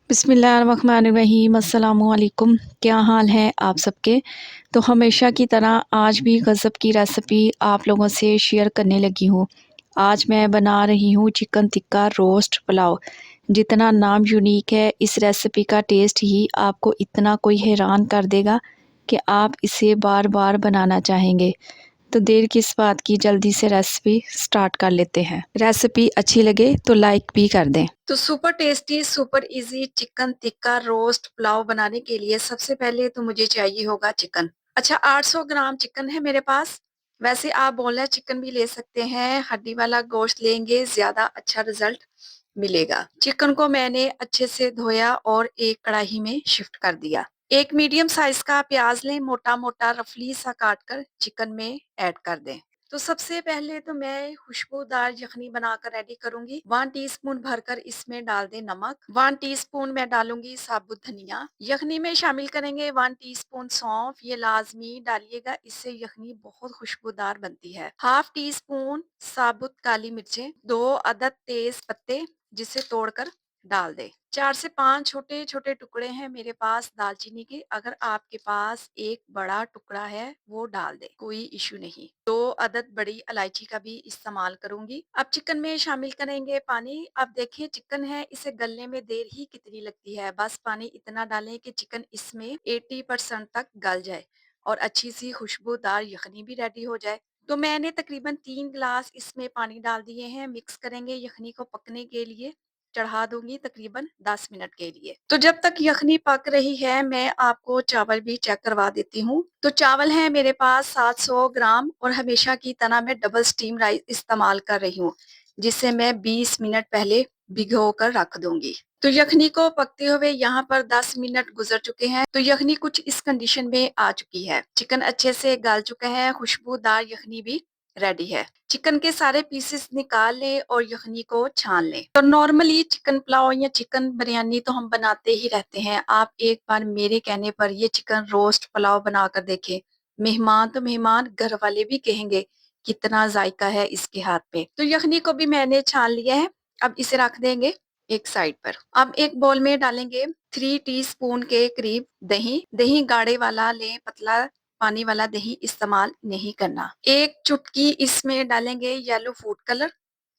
बिस्मिल्लाहिर्रहमानिर्रहीम अस्सलामुअलैकुम। क्या हाल है आप सबके। तो हमेशा की तरह आज भी गज़ब की रेसिपी आप लोगों से शेयर करने लगी हूँ। आज मैं बना रही हूँ चिकन टिक्का रोस्ट पुलाव। जितना नाम यूनिक है, इस रेसिपी का टेस्ट ही आपको इतना कोई हैरान कर देगा कि आप इसे बार बार बनाना चाहेंगे। तो देर किस बात की, जल्दी से रेसिपी स्टार्ट कर लेते हैं। रेसिपी अच्छी लगे तो लाइक भी कर दें। तो super tasty super easy chicken tikka roast pulao बनाने के लिए सबसे पहले तो मुझे चाहिए होगा चिकन। अच्छा, 800 ग्राम चिकन है मेरे पास। वैसे आप बोनलेस चिकन भी ले सकते हैं, हड्डी वाला गोश्त लेंगे ज्यादा अच्छा रिजल्ट मिलेगा। चिकन को मैंने अच्छे से धोया और एक कढ़ाई में शिफ्ट कर दिया। एक मीडियम साइज का प्याज लें, मोटा मोटा रफली सा काट कर चिकन में ऐड कर दें। तो सबसे पहले तो मैं खुशबूदार यखनी बनाकर रेडी करूंगी। 1 टीस्पून भरकर इसमें डाल दें नमक। 1 टीस्पून मैं डालूंगी साबुत धनिया। यखनी में शामिल करेंगे 1 टीस्पून सौंफ, ये लाजमी डालिएगा, इससे यखनी बहुत खुशबूदार बनती है। हाफ टी स्पून साबुत काली मिर्चें, 2 अदद तेज पत्ते जिसे तोड़कर डाल दे। 4 से 5 छोटे छोटे टुकड़े हैं मेरे पास दालचीनी के। अगर आपके पास एक बड़ा टुकड़ा है वो डाल दे, कोई इशू नहीं। 2 अदद बड़ी इलायची का भी इस्तेमाल करूंगी। अब चिकन में शामिल करेंगे पानी। अब देखिए चिकन है, इसे गलने में देर ही कितनी लगती है। बस पानी इतना डालें कि चिकन इसमें 80% तक गल जाए और अच्छी सी खुशबूदार यखनी भी रेडी हो जाए। तो मैंने तकरीबन 3 गिलास इसमें पानी डाल दिए हैं। मिक्स करेंगे, यखनी को पकने के लिए चढ़ा दूंगी तकरीबन 10 मिनट के लिए। तो जब तक यखनी पक रही है मैं आपको चावल भी चेक करवा देती हूँ। तो चावल है मेरे पास 700 ग्राम और हमेशा की तरह मैं डबल स्टीम राइस इस्तेमाल कर रही हूँ, जिसे मैं 20 मिनट पहले भिगो कर रख दूंगी। तो यखनी को पकते हुए यहाँ पर 10 मिनट गुजर चुके हैं। तो यखनी कुछ इस कंडीशन में आ चुकी है। चिकन अच्छे से गल चुका है, खुशबूदार यखनी भी रेडी है। चिकन के सारे पीसेस निकाल लें और यखनी को छान लें। तो नॉर्मली चिकन पुलाव या चिकन बिरयानी तो हम बनाते ही रहते हैं। आप एक बार मेरे कहने पर ये चिकन रोस्ट पुलाव बनाकर देखें। मेहमान तो मेहमान, घर वाले भी कहेंगे कितना जायका है इसके हाथ पे। तो यखनी को भी मैंने छान लिया है। अब इसे रख देंगे एक साइड पर। अब एक बोल में डालेंगे 3 टीस्पून के करीब दही। दही गाढ़े वाला लें, पतला पानी वाला दही इस्तेमाल नहीं करना। एक चुटकी इसमें डालेंगे येलो फूड कलर,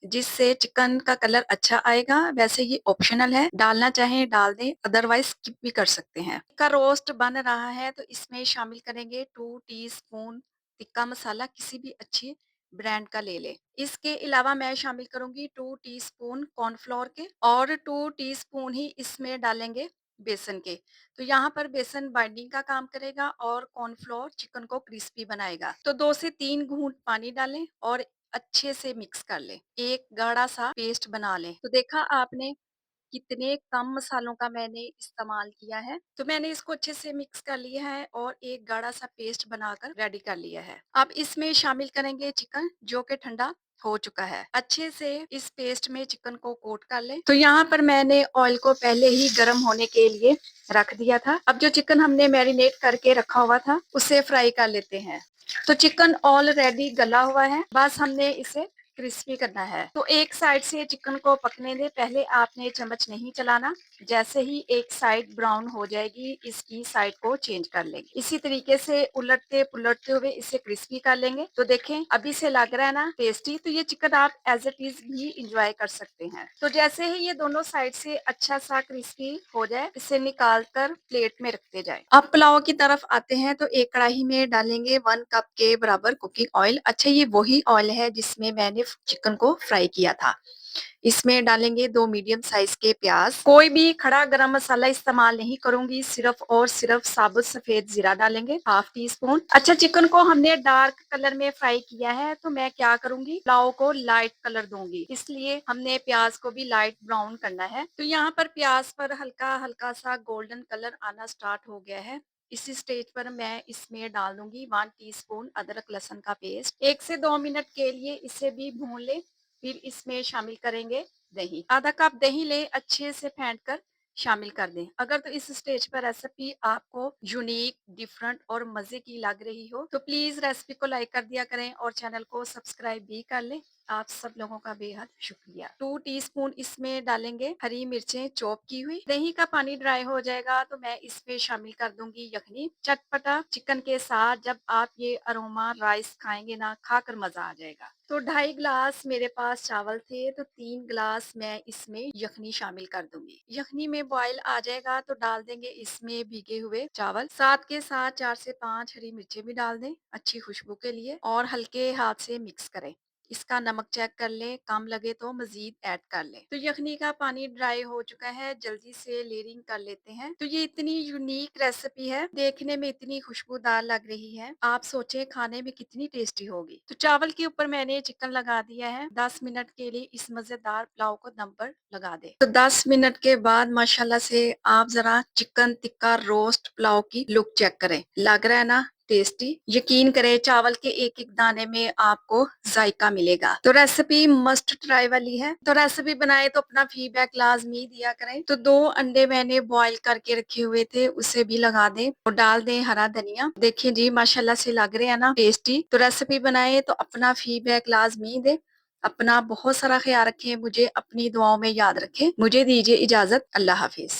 जिससे चिकन का कलर अच्छा आएगा। वैसे ये ऑप्शनल है, डालना चाहें डाल दें, अदरवाइज स्किप भी कर सकते हैं। का रोस्ट बन रहा है तो इसमें शामिल करेंगे 2 टीस्पून टिक्का मसाला, किसी भी अच्छी ब्रांड का ले ले। इसके अलावा मैं शामिल करूंगी 2 टीस्पून कॉर्नफ्लोर के और 2 टीस्पून ही इसमें डालेंगे बेसन के। तो यहाँ पर बेसन बाइंडिंग का काम करेगा और कॉर्नफ्लोर चिकन को क्रिस्पी बनाएगा। तो 2 से 3 घूंट पानी डालें और अच्छे से मिक्स कर लें, एक गाढ़ा सा पेस्ट बना लें। तो देखा आपने कितने कम मसालों का मैंने इस्तेमाल किया है। तो मैंने इसको अच्छे से मिक्स कर लिया है और एक गाढ़ा सा पेस्ट बनाकर रेडी कर लिया है। अब इसमें शामिल करेंगे चिकन, जो कि ठंडा हो चुका है। अच्छे से इस पेस्ट में चिकन को कोट कर लें। तो यहाँ पर मैंने ऑयल को पहले ही गर्म होने के लिए रख दिया था। अब जो चिकन हमने मैरिनेट करके रखा हुआ था उसे फ्राई कर लेते हैं। तो चिकन ऑलरेडी गला हुआ है, बस हमने इसे क्रिस्पी करना है। तो एक साइड से चिकन को पकने दे, पहले आपने चम्मच नहीं चलाना। जैसे ही एक साइड ब्राउन हो जाएगी इसकी साइड को चेंज कर लेंगे। इसी तरीके से उलटते पुलटते हुए इसे क्रिस्पी कर लेंगे। तो देखें अभी से लग रहा है ना टेस्टी। तो ये चिकन आप एज इट इज भी इंजॉय कर सकते हैं। तो जैसे ही ये दोनों साइड से अच्छा सा क्रिस्पी हो जाए इसे निकाल कर प्लेट में रखते जाए। अब पुलाव की तरफ आते हैं। तो एक कढ़ाई में डालेंगे 1 कप के बराबर कुकिंग ऑयल। अच्छा, ये वही ऑयल है जिसमें मैंने चिकन को फ्राई किया था। इसमें डालेंगे 2 मीडियम साइज के प्याज। कोई भी खड़ा गरम मसाला इस्तेमाल नहीं करूंगी, सिर्फ और सिर्फ साबुत सफेद जीरा डालेंगे, हाफ टी स्पून। अच्छा, चिकन को हमने डार्क कलर में फ्राई किया है तो मैं क्या करूंगी, पुलाव को लाइट कलर दूंगी, इसलिए हमने प्याज को भी लाइट ब्राउन करना है। तो यहाँ पर प्याज पर हल्का हल्का सा गोल्डन कलर आना स्टार्ट हो गया है। इसी स्टेज पर मैं इसमें डाल दूंगी 1 टीस्पून अदरक लहसुन का पेस्ट। 1 से 2 मिनट के लिए इसे भी भून ले। फिर इसमें शामिल करेंगे दही। आधा कप दही ले, अच्छे से फेंट कर शामिल कर दें। अगर तो इस स्टेज पर रेसिपी आपको यूनिक, डिफरेंट और मजे की लग रही हो तो प्लीज रेसिपी को लाइक कर दिया करें और चैनल को सब्सक्राइब भी कर लें। आप सब लोगों का बेहद शुक्रिया। 2 टीस्पून इसमें डालेंगे हरी मिर्चें चॉप की हुई। दही का पानी ड्राई हो जाएगा तो मैं इसमें शामिल कर दूंगी यखनी। चटपटा चिकन के साथ जब आप ये अरोमा राइस खाएंगे ना, खाकर मजा आ जाएगा। तो 2.5 गिलास मेरे पास चावल थे, तो 3 गिलास मैं इसमें यखनी शामिल कर दूंगी। यखनी में बॉयल आ जाएगा तो डाल देंगे इसमें भीगे हुए चावल। साथ के साथ 4 से 5 हरी मिर्चें भी डाल दें अच्छी खुशबू के लिए, और हल्के हाथ से मिक्स करें। इसका नमक चेक कर लें, कम लगे तो मजीद ऐड कर लें। तो यखनी का पानी ड्राई हो चुका है, जल्दी से लेयरिंग कर लेते हैं। तो ये इतनी यूनिक रेसिपी है, देखने में इतनी खुशबूदार लग रही है, आप सोचें खाने में कितनी टेस्टी होगी। तो चावल के ऊपर मैंने चिकन लगा दिया है। 10 मिनट के लिए इस मजेदार पुलाव को दम पर लगा दे। तो 10 मिनट के बाद माशाल्लाह से आप जरा चिकन टिक्का रोस्ट पुलाव की लुक चेक करें, लग रहा है ना टेस्टी। यकीन करें चावल के एक एक दाने में आपको जायका मिलेगा। तो रेसिपी मस्ट ट्राई वाली है। तो रेसिपी बनाए तो अपना फीडबैक लाजमी दिया करें। तो 2 अंडे मैंने बॉईल करके रखे हुए थे, उसे भी लगा दें और डाल दें हरा धनिया। देखिए जी माशाल्लाह से लग रहे हैं ना टेस्टी। तो रेसिपी बनाए तो अपना फीडबैक लाजमी दे। अपना बहुत सारा ख्याल रखें, मुझे अपनी दुआओं में याद रखें। मुझे दीजिए इजाजत, अल्लाह हाफिज।